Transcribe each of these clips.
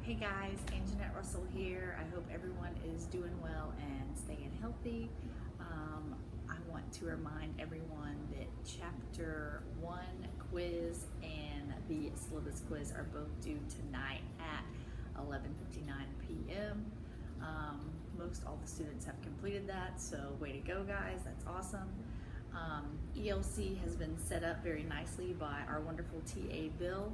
Hey guys, Anjanette Russell here. I hope everyone is doing well and staying healthy. I want to remind everyone that Chapter 1 quiz and the syllabus quiz are both due tonight at 11:59 p.m. Most all the students have completed that, so way to go guys, that's awesome. ELC has been set up very nicely by our wonderful TA Bill,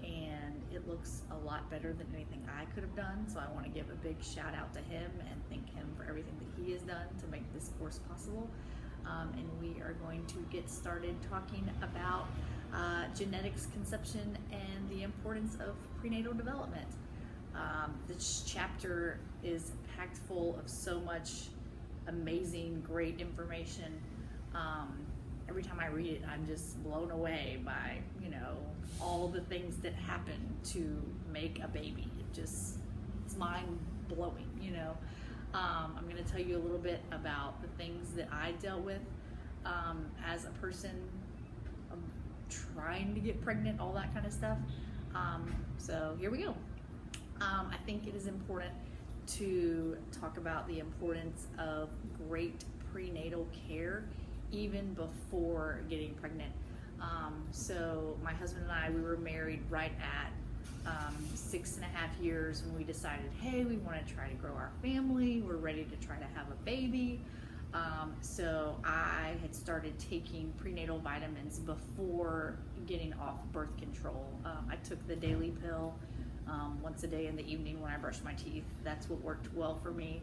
and it looks a lot better than anything I could have done, so I want to give a big shout out to him and thank him for everything that he has done to make this course possible. And we are going to get started talking about genetics, conception, and the importance of prenatal development. This chapter is packed full of so much amazing, great information. Every time I read it, I'm just blown away by, all the things that happen to make a baby. It's mind blowing, I'm going to tell you a little bit about the things that I dealt with as a person trying to get pregnant, all that kind of stuff. So here we go. I think it is important to talk about the importance of great prenatal care even before getting pregnant. So my husband and I, we were married right at 6.5 years when we decided, hey, we want to try to grow our family. We're ready to try to have a baby. So I had started taking prenatal vitamins before getting off birth control. I took the daily pill once a day in the evening when I brushed my teeth. That's what worked well for me,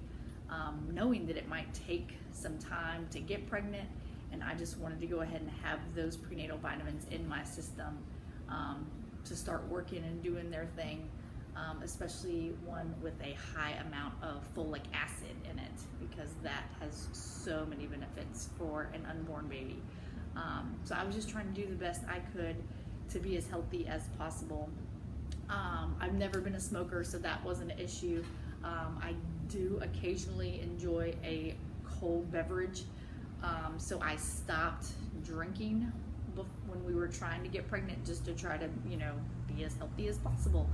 knowing that it might take some time to get pregnant, and I just wanted to go ahead and have those prenatal vitamins in my system to start working and doing their thing, especially one with a high amount of folic acid in it, because that has so many benefits for an unborn baby. So I was just trying to do the best I could to be as healthy as possible. I've never been a smoker, so that wasn't an issue. I do occasionally enjoy a cold beverage, so I stopped drinking when we were trying to get pregnant, just to try to, be as healthy as possible.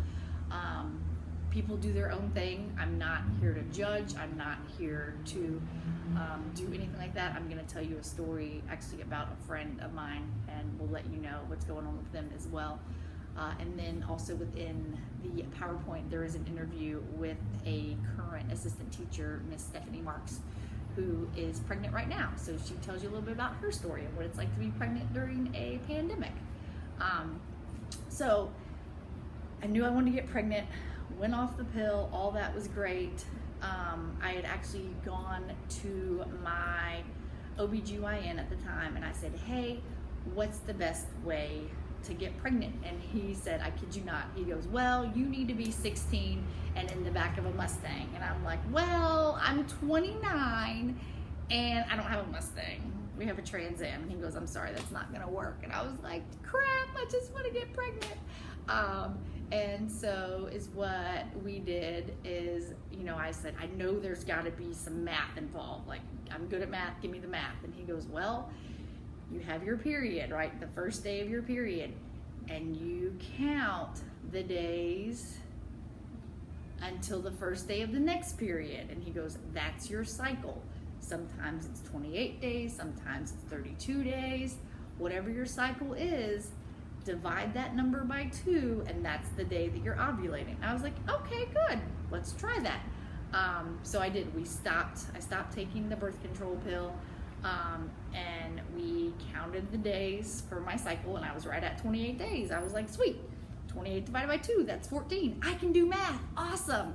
People do their own thing. I'm not here to judge. I'm not here to do anything like that. I'm going to tell you a story actually about a friend of mine, and we'll let you know what's going on with them as well. And then also within the PowerPoint, there is an interview with a current assistant teacher, Miss Stephanie Marks, who is pregnant right now. So she tells you a little bit about her story and what it's like to be pregnant during a pandemic. So I knew I wanted to get pregnant, went off the pill, all that was great. I had actually gone to my OBGYN at the time, and I said, hey, what's the best way to get pregnant? And he said, I kid you not, he goes, well, you need to be 16 and in the back of a Mustang. And I'm like, well, I'm 29 and I don't have a Mustang. We have a Trans Am. And he goes, I'm sorry, that's not gonna work. And I was like, crap, I just want to get pregnant. And so is what we did is, I said, I know there's got to be some math involved. Like, I'm good at math, give me the math. And he goes, well, you have your period, right? The first day of your period, and you count the days until the first day of the next period. And he goes, that's your cycle. Sometimes it's 28 days, sometimes it's 32 days. Whatever your cycle is, divide that number by 2, and that's the day that you're ovulating. I was like, okay, good, let's try that. So I did. I stopped taking the birth control pill. And we counted the days for my cycle, and I was right at 28 days. I was like, sweet, 28 divided by 2, that's 14. I can do math, awesome.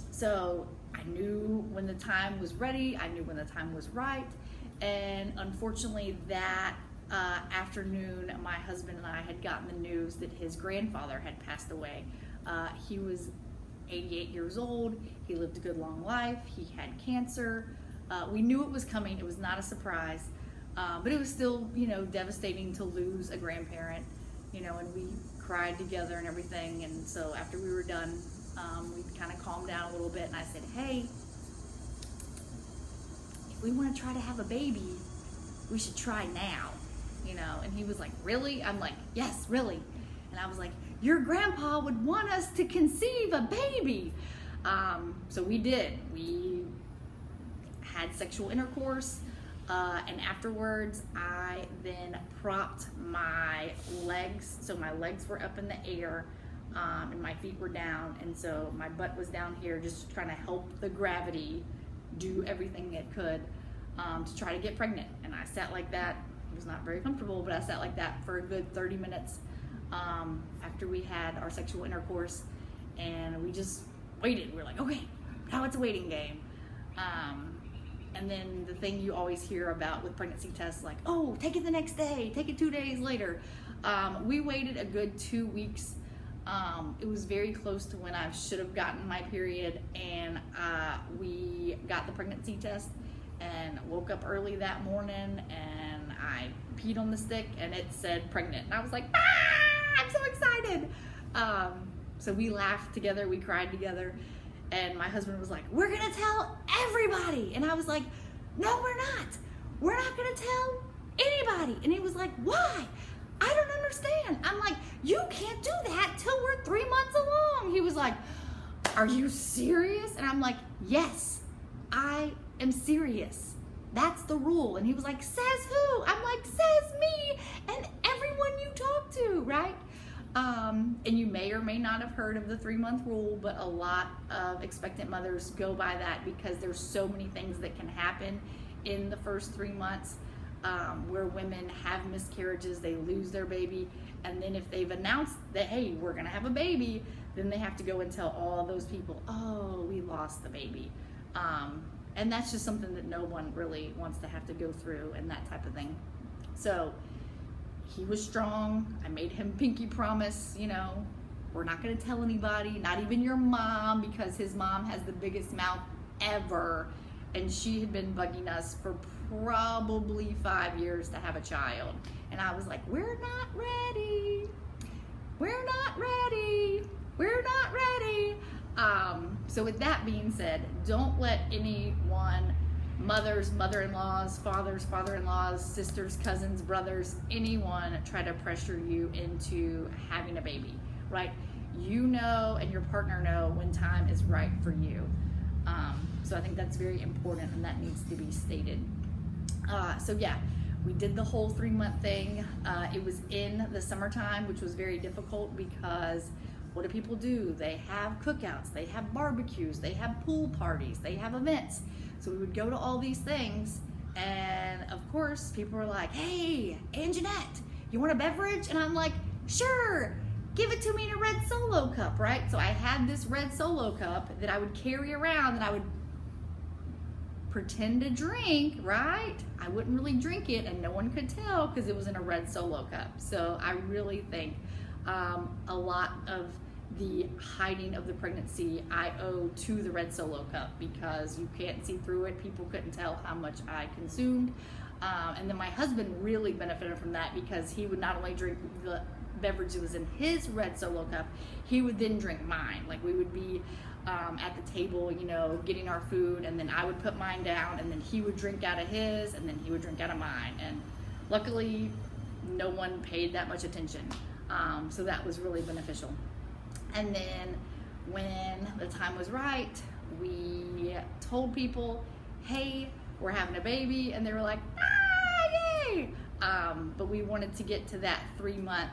So I knew when the time was ready, I knew when the time was right, and unfortunately that afternoon, my husband and I had gotten the news that his grandfather had passed away. He was 88 years old, he lived a good long life, he had cancer. We knew it was coming. It was not a surprise, but it was still, devastating to lose a grandparent, and we cried together and everything. And so after we were done, we kind of calmed down a little bit, and I said, hey, if we want to try to have a baby, we should try now, And he was like, really? I'm like, yes, really. And I was like, your grandpa would want us to conceive a baby. So we did. We had sexual intercourse, and afterwards I then propped my legs, so my legs were up in the air, and my feet were down, and so my butt was down here, just trying to help the gravity do everything it could to try to get pregnant. And I sat like that. It was not very comfortable, but I sat like that for a good 30 minutes after we had our sexual intercourse, and we just waited. We were like, okay, now it's a waiting game. And then the thing you always hear about with pregnancy tests, like, oh, take it the next day, take it 2 days later. We waited a good 2 weeks. It was very close to when I should have gotten my period, and we got the pregnancy test and woke up early that morning, and I peed on the stick and it said pregnant. And I was like, I'm so excited. So we laughed together, we cried together. And my husband was like, we're gonna tell everybody. And I was like, no, we're not. We're not gonna tell anybody. And he was like, why? I don't understand. I'm like, you can't do that till we're 3 months along. He was like, are you serious? And I'm like, yes, I am serious. That's the rule. And he was like, says who? I'm like, says me and everyone you talk to, right? And you may or may not have heard of the 3-month rule, but a lot of expectant mothers go by that because there's so many things that can happen in the first 3 months, where women have miscarriages, they lose their baby, and then if they've announced that, hey, we're gonna have a baby, then they have to go and tell all those people, oh, we lost the baby. And that's just something that no one really wants to have to go through, and that type of thing. So he was strong. I made him pinky promise, you know, we're not gonna tell anybody, not even your mom, because his mom has the biggest mouth ever, and she had been bugging us for probably 5 years to have a child. And I was like, we're not ready. We're not ready. We're not ready. So with that being said, don't let anyone, mothers, mother-in-laws, fathers, father-in-laws, sisters, cousins, brothers, anyone try to pressure you into having a baby, right? You know, and your partner know when time is right for you. So I think that's very important, and that needs to be stated. So yeah, we did the whole 3-month thing. It was in the summertime, which was very difficult because what do people do? They have cookouts, they have barbecues, they have pool parties, they have events. So we would go to all these things, and of course people were like, hey, Anjanette, you want a beverage? And I'm like, sure, give it to me in a red Solo cup, right? So I had this red Solo cup that I would carry around, and I would pretend to drink, right? I wouldn't really drink it, and no one could tell because it was in a red Solo cup. So I really think a lot of the hiding of the pregnancy I owe to the red Solo cup, because you can't see through it. People couldn't tell how much I consumed. And then my husband really benefited from that, because he would not only drink the beverage that was in his red Solo cup, he would then drink mine. Like, we would be at the table, you know, getting our food, and then I would put mine down, and then he would drink out of his, and then he would drink out of mine. And luckily, no one paid that much attention. So that was really beneficial. And then when the time was right, we told people, hey, we're having a baby, and they were like, yay! But we wanted to get to that 3-month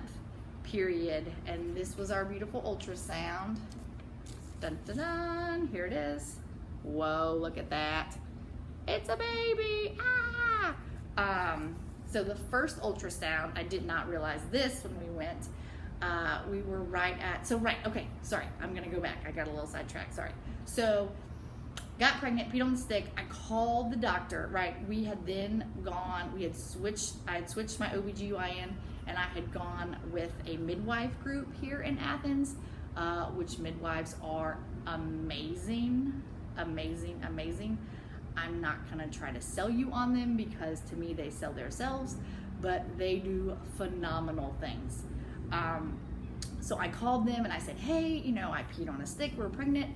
period, and this was our beautiful ultrasound. Dun, dun, dun, here it is. Whoa, look at that. It's a baby, So the first ultrasound, I did not realize this when we went. We were okay, sorry, I'm gonna go back. I got a little sidetracked, sorry. So, got pregnant, peed on the stick. I called the doctor, right? I had switched my OBGYN, and I had gone with a midwife group here in Athens, which midwives are amazing, amazing, amazing. I'm not gonna try to sell you on them, because to me they sell themselves, but they do phenomenal things. So I called them and I said, hey, you know, I peed on a stick, we're pregnant.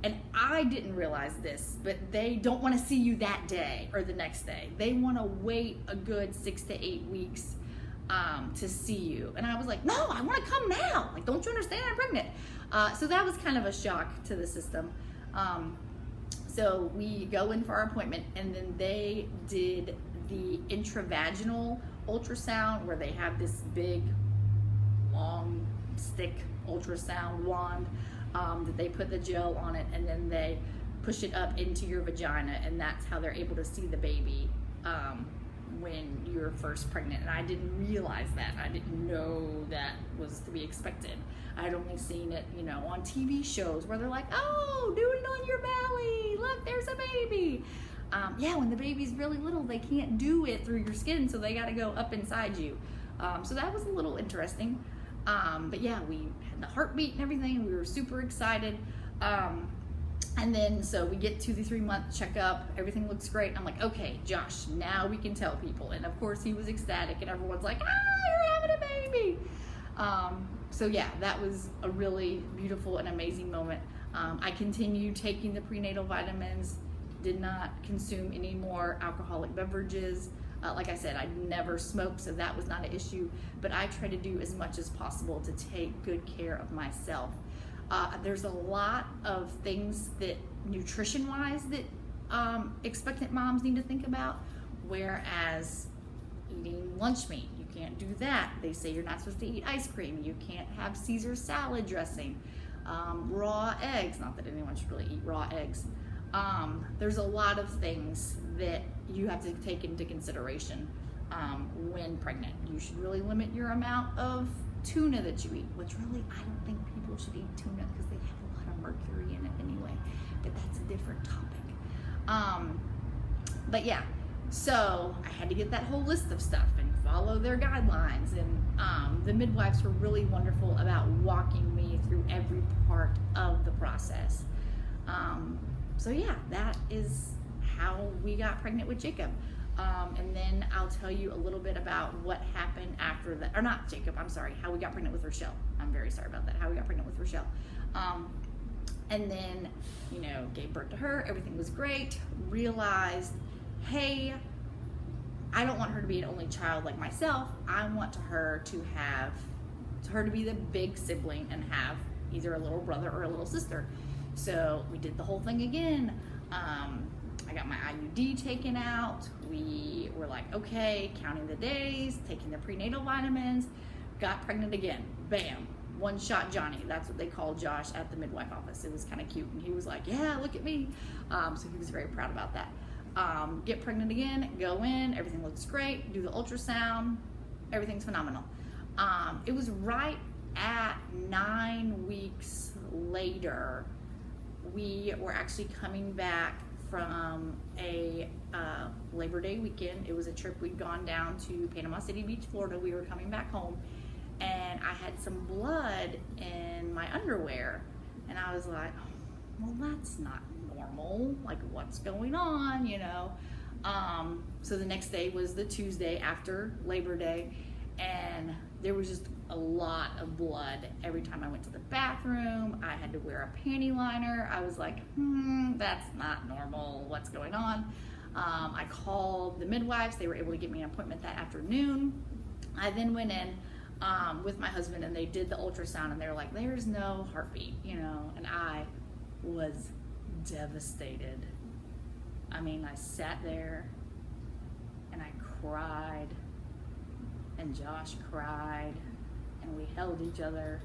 And I didn't realize this, but they don't want to see you that day or the next day. They want to wait a good 6 to 8 weeks to see you. And I was like, no, I want to come now. Like, don't you understand I'm pregnant? So that was kind of a shock to the system. So we go in for our appointment, and then they did the intravaginal ultrasound where they have this big, long stick ultrasound wand that they put the gel on it, and then they push it up into your vagina, and that's how they're able to see the baby when you're first pregnant. And I didn't realize that. I didn't know that was to be expected. I'd only seen it, you know, on TV shows where they're like, oh, do it on your belly. Look, there's a baby. Yeah, when the baby's really little, they can't do it through your skin, so they got to go up inside you. So that was a little interesting. But yeah, we had the heartbeat and everything, and we were super excited. And then, so we get to the 3-month checkup, everything looks great. I'm like, okay, Josh, now we can tell people. And of course he was ecstatic, and everyone's like, you're having a baby. So yeah, that was a really beautiful and amazing moment. I continued taking the prenatal vitamins, did not consume any more alcoholic beverages. Like I said, I never smoked, so that was not an issue, but I try to do as much as possible to take good care of myself. There's a lot of things that nutrition-wise that expectant moms need to think about, whereas eating lunch meat, you can't do that. They say you're not supposed to eat ice cream. You can't have Caesar salad dressing. Raw eggs, not that anyone should really eat raw eggs. There's a lot of things that you have to take into consideration when pregnant. You should really limit your amount of tuna that you eat, which really I don't think people should eat tuna because they have a lot of mercury in it anyway, but that's a different topic. But yeah, so I had to get that whole list of stuff and follow their guidelines, and the midwives were really wonderful about walking me through every part of the process. So yeah, that is how we got pregnant with Jacob. And then I'll tell you a little bit about what happened after that, or not Jacob, I'm sorry, how we got pregnant with Rochelle. I'm very sorry about that, how we got pregnant with Rochelle. And then, you know, gave birth to her, everything was great, realized, hey, I don't want her to be an only child like myself. I want her to be the big sibling and have either a little brother or a little sister. So we did the whole thing again. I got my IUD taken out. We were like, okay, counting the days, taking the prenatal vitamins, got pregnant again. Bam, one shot Johnny. That's what they called Josh at the midwife office. It was kind of cute. And he was like, yeah, look at me. So he was very proud about that. Get pregnant again, go in, everything looks great, do the ultrasound, everything's phenomenal. It was right at 9 weeks later, we were actually coming back from a Labor Day weekend. It was a trip we'd gone down to Panama City Beach, Florida. We were coming back home, and I had some blood in my underwear, and I was like, well, that's not normal. Like, what's going on, you know? So the next day was the Tuesday after Labor Day, and there was just a lot of blood. Every time I went to the bathroom, I had to wear a panty liner. I was like, that's not normal. What's going on? I called the midwives. They were able to get me an appointment that afternoon. I then went in with my husband, and they did the ultrasound, and they were like, there's no heartbeat, you know, and I was devastated. I mean, I sat there and I cried, and Josh cried, and we held each other,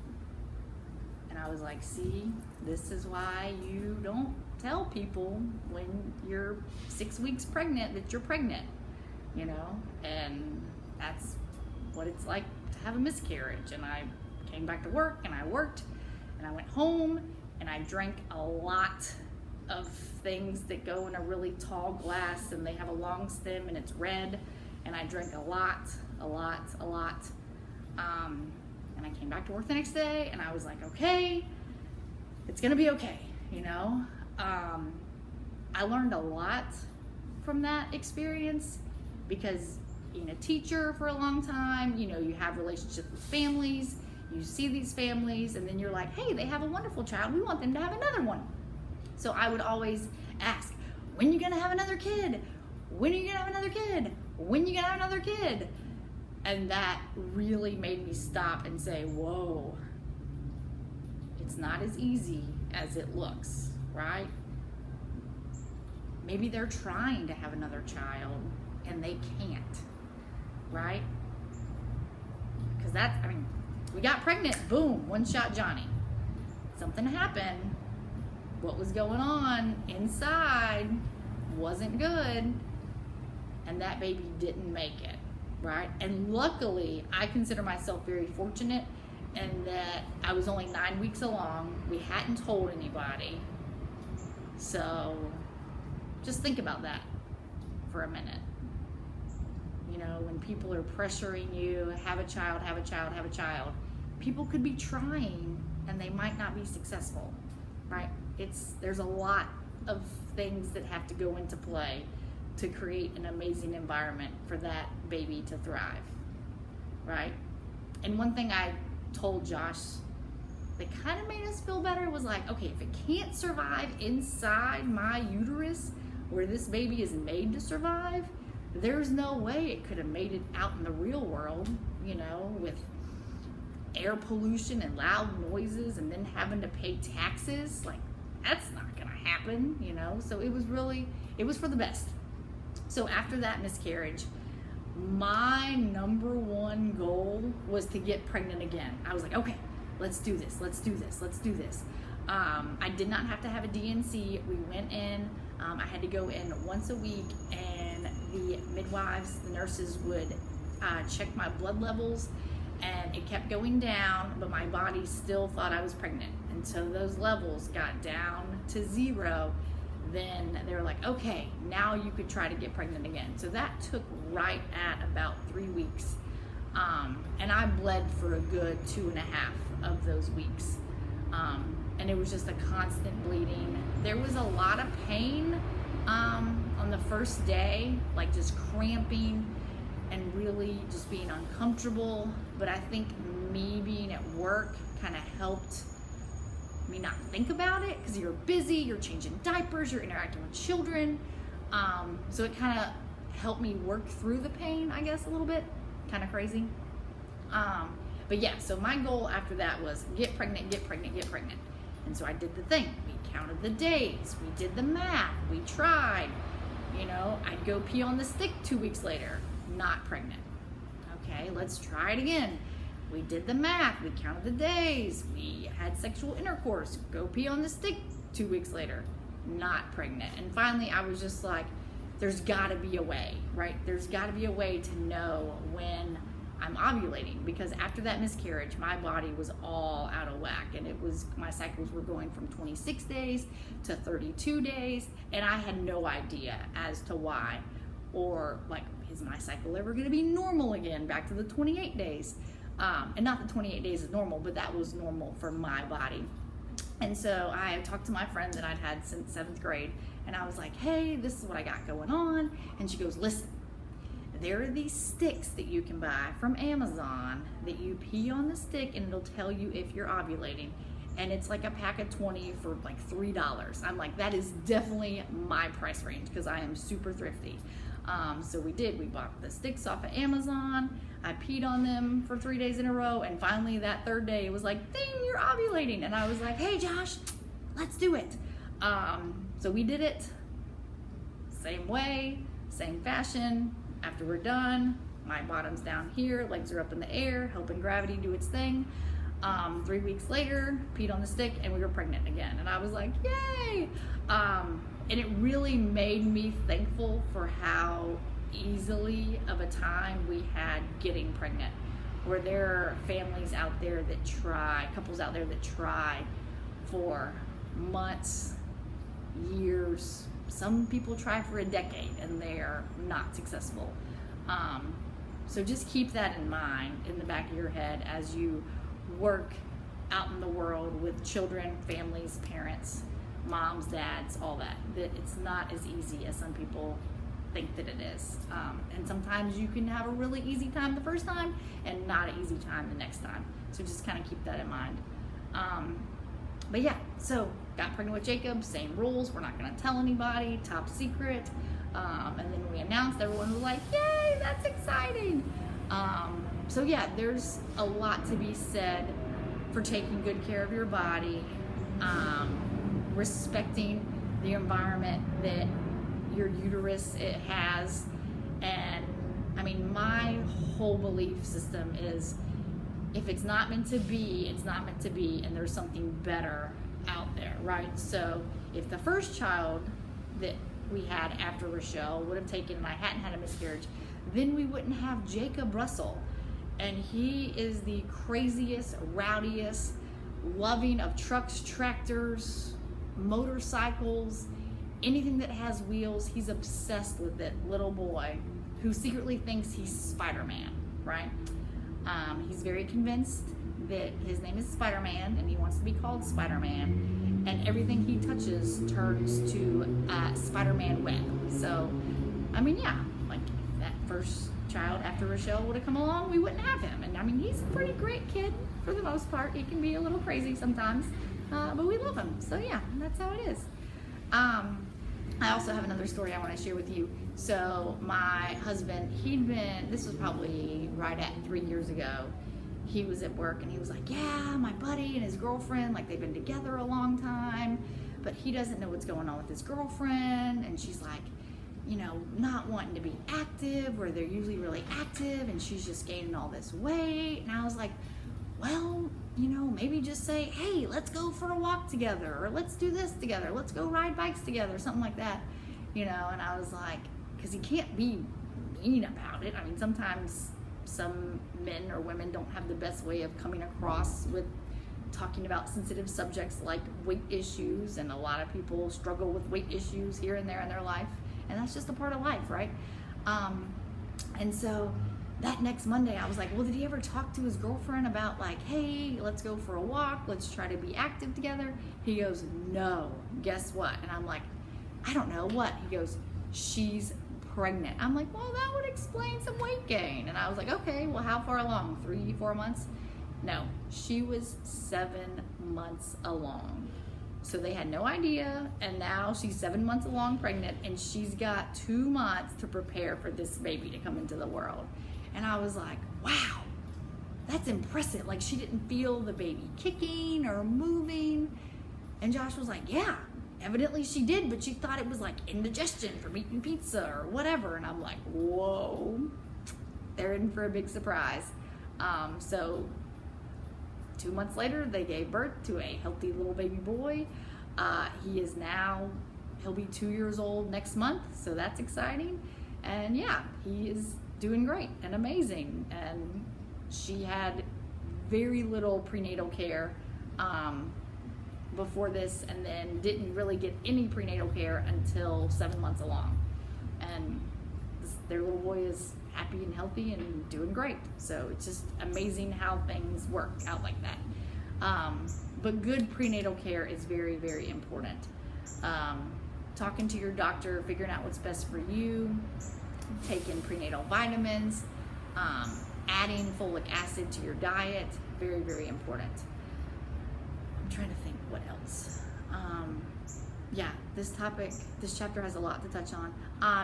and I was like, see, this is why you don't tell people when you're 6 weeks pregnant that you're pregnant, you know, and that's what it's like to have a miscarriage. And I came back to work, and I worked, and I went home, and I drank a lot of things that go in a really tall glass, and they have a long stem, and it's red, and I drank a lot. And I came back to work the next day, and I was like, okay, it's gonna be okay, you know? I learned a lot from that experience because being a teacher for a long time, you know, you have relationships with families, you see these families, and then you're like, hey, they have a wonderful child, we want them to have another one. So I would always ask, when are you gonna have another kid? When are you gonna have another kid? When are you gonna have another kid? And that really made me stop and say, whoa, it's not as easy as it looks, right? Maybe they're trying to have another child and they can't, right? Because that's, I mean, we got pregnant, boom, one shot Johnny. Something happened. What was going on inside wasn't good, and that baby didn't make it, right? And luckily, I consider myself very fortunate in that I was only 9 weeks along. We hadn't told anybody. So just think about that for a minute. You know, when people are pressuring you, have a child, have a child, have a child, people could be trying and they might not be successful, right? There's a lot of things that have to go into play to create an amazing environment for that baby to thrive, right? And one thing I told Josh that kind of made us feel better was like, okay, if it can't survive inside my uterus where this baby is made to survive, there's no way it could have made it out in the real world, you know, with air pollution and loud noises and then having to pay taxes. Like, that's not gonna happen, you know? So it was for the best. So after that miscarriage, my number one goal was to get pregnant again. I was like, okay, let's do this. I did not have to have a DNC. We went in, I had to go in once a week, and the midwives, the nurses would check my blood levels, and it kept going down, but my body still thought I was pregnant. And so those levels got down to 0. Then they were like, okay, now you could try to get pregnant again. So that took right at about 3 weeks. And I bled for a good 2.5 of those weeks. And it was just a constant bleeding. There was a lot of pain on the first day, like just cramping and really just being uncomfortable. But I think me being at work kind of helped me not think about it, because you're busy, you're changing diapers, you're interacting with children. So it kind of helped me work through the pain, I guess, a little bit. Kind of crazy. But yeah, so my goal after that was get pregnant. And so I did the thing. We counted the days, we did the math, we tried. You know, I'd go pee on the stick 2 weeks later, not pregnant. Okay, let's try it again. We did the math, we counted the days, we had sexual intercourse, go pee on the stick 2 weeks later, not pregnant. And finally I was just like, there's gotta be a way, right? There's gotta be a way to know when I'm ovulating, because after that miscarriage, my body was all out of whack, and my cycles were going from 26 days to 32 days, and I had no idea as to why, or like, is my cycle ever gonna be normal again, back to the 28 days? And not that 28 days is normal, but that was normal for my body. And so I talked to my friend that I'd had since 7th grade, and I was like, hey, this is what I got going on. And she goes, listen, there are these sticks that you can buy from Amazon that you pee on the stick and it'll tell you if you're ovulating. And it's like a pack of 20 for like $3. I'm like, that is definitely my price range, because I am super thrifty. So we bought the sticks off of Amazon. I peed on them for 3 days in a row, and finally that 3rd day it was like, ding, you're ovulating. And I was like, hey Josh, let's do it. So we did it, same way, same fashion. After we're done, my bottom's down here, legs are up in the air, helping gravity do its thing. 3 weeks later, peed on the stick, and we were pregnant again. And I was like, yay! And it really made me thankful for how easily of a time we had getting pregnant. Where there are families out there that try, couples out there that try for months, years. Some people try for a decade and they're not successful. So just keep that in mind in the back of your head as you work out in the world with children, families, parents, moms, dads, all that. That it's not as easy as some people think that it is. And sometimes you can have a really easy time the first time and not an easy time the next time. So just kind of keep that in mind. But yeah, so got pregnant with Jacob, same rules. We're not gonna tell anybody, top secret. And then we announced, everyone was like, yay, that's exciting. So yeah, there's a lot to be said for taking good care of your body, respecting the environment that your uterus it has. And I mean, my whole belief system is if it's not meant to be, it's not meant to be, and there's something better out there, right? So if the first child that we had after Rochelle would have taken and I hadn't had a miscarriage, then we wouldn't have Jacob Russell. And he is the craziest, rowdiest, loving of trucks, tractors, motorcycles, anything that has wheels. He's obsessed with it, little boy, who secretly thinks he's Spider-Man, right? He's very convinced that his name is Spider-Man and he wants to be called Spider-Man, and everything he touches turns to Spider-Man web. So, I mean, yeah, like that first child after Rochelle would have come along, we wouldn't have him. And I mean, he's a pretty great kid for the most part. He can be a little crazy sometimes, but we love him. So yeah, that's how it is. I also have another story I want to share with you. So my husband, this was probably right at 3 years ago. He was at work and he was like, yeah, my buddy and his girlfriend, like they've been together a long time, but he doesn't know what's going on with his girlfriend. And she's like, you know, not wanting to be active where they're usually really active, and she's just gaining all this weight. And I was like, well, you know, maybe just say, hey, let's go for a walk together, or let's do this together, let's go ride bikes together, something like that, you know. And I was like, because he can't be mean about it. I mean, sometimes some men or women don't have the best way of coming across with talking about sensitive subjects like weight issues, and a lot of people struggle with weight issues here and there in their life, and that's just a part of life, right? And so that next Monday I was like, well, did he ever talk to his girlfriend about like, hey, let's go for a walk, let's try to be active together? He goes, no. Guess what? And I'm like, I don't know. What? He goes, she's pregnant. I'm like, well, that would explain some weight gain. And I was like, okay, well, how far along? 3-4 months? No, she was 7 months along. So they had no idea, and now she's 7 months along pregnant, and she's got 2 months to prepare for this baby to come into the world. And I was like, wow, that's impressive. Like, she didn't feel the baby kicking or moving. And Josh was like, yeah, evidently she did, but she thought it was like indigestion from eating pizza or whatever. And I'm like, whoa, they're in for a big surprise. So 2 months later, they gave birth to a healthy little baby boy. He'll be 2 years old next month, so that's exciting. And yeah, he is doing great and amazing. And she had very little prenatal care before this, and then didn't really get any prenatal care until 7 months along. And their little boy is happy and healthy and doing great. So it's just amazing how things work out like that. But good prenatal care is very, very important. Talking to your doctor, figuring out what's best for you, taking prenatal vitamins, adding folic acid to your diet, very, very important. I'm trying to think what else. Yeah, this chapter has a lot to touch on.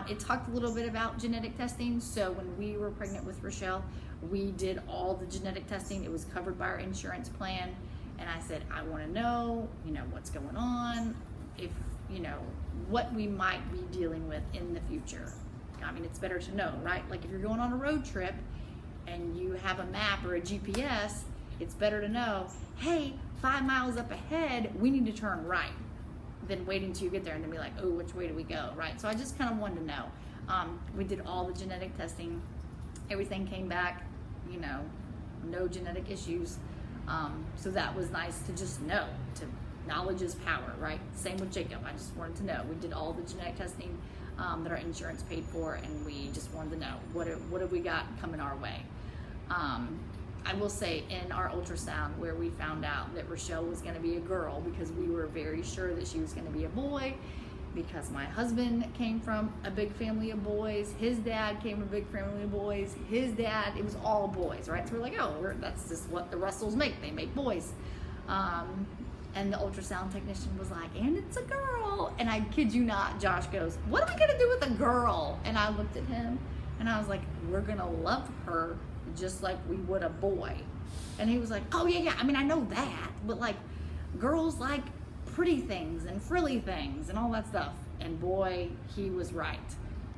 It talked a little bit about genetic testing. So when we were pregnant with Rochelle, we did all the genetic testing. It was covered by our insurance plan. And I said, I want to know, what's going on, if, what we might be dealing with in the future. I mean, it's better to know, right? Like if you're going on a road trip and you have a map or a GPS, it's better to know, hey, 5 miles up ahead, we need to turn right, than waiting till you get there and then be like, oh, which way do we go, right? So I just kind of wanted to know. We did all the genetic testing. Everything came back, no genetic issues. So that was nice to just know. Knowledge is power, right? Same with Jacob. I just wanted to know. We did all the genetic testing that our insurance paid for, and we just wanted to know what have we got coming our way. I will say in our ultrasound where we found out that Rochelle was going to be a girl, because we were very sure that she was going to be a boy, because my husband came from a big family of boys, his dad came from a big family of boys, his dad, it was all boys, right? So we're like, that's just what the Russells make, they make boys. And the ultrasound technician was like, and it's a girl. And I kid you not, Josh goes, what are we going to do with a girl? And I looked at him and I was like, we're going to love her just like we would a boy. And he was like, oh yeah, I mean, I know that, but like girls like pretty things and frilly things and all that stuff. And boy, he was right.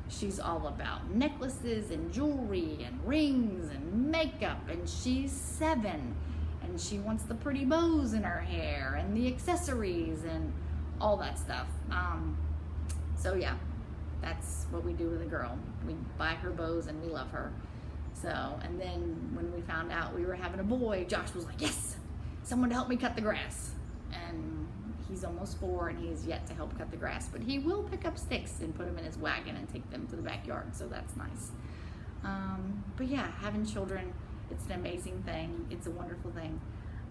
She's all about necklaces and jewelry and rings and makeup, and she's 7 and she wants the pretty bows in her hair and the accessories and all that stuff. So yeah, that's what we do with a girl. We buy her bows and we love her. So, and then when we found out we were having a boy, Josh was like, yes, someone to help me cut the grass. And he's almost 4 and he is yet to help cut the grass, but he will pick up sticks and put them in his wagon and take them to the backyard, so that's nice. But yeah, having children, it's an amazing thing. It's a wonderful thing.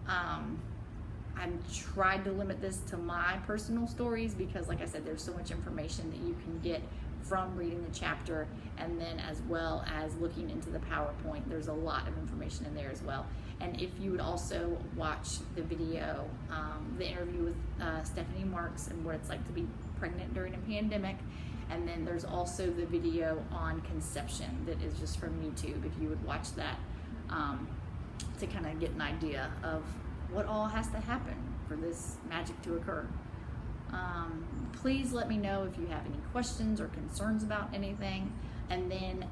I've tried to limit this to my personal stories because, like I said, there's so much information that you can get from reading the chapter, and then as well as looking into the PowerPoint. There's a lot of information in there as well. And if you would also watch the video, the interview with Stephanie Marks and what it's like to be pregnant during a pandemic, and then there's also the video on conception that is just from YouTube. If you would watch that to kind of get an idea of what all has to happen for this magic to occur. Please let me know if you have any questions or concerns about anything. And then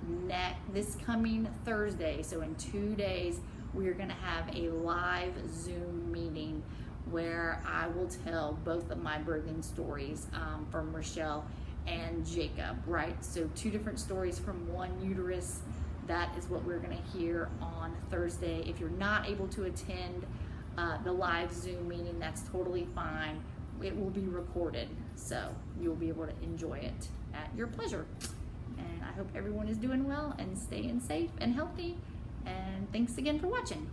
this coming Thursday, so in 2 days, we're going to have a live Zoom meeting where I will tell both of my birthing stories from Rochelle and Jacob, right? So 2 different stories from one uterus. That is what we're going to hear on Thursday. If you're not able to attend the live Zoom meeting, that's totally fine. It will be recorded, so you'll be able to enjoy it at your pleasure. And I hope everyone is doing well and staying safe and healthy. And thanks again for watching.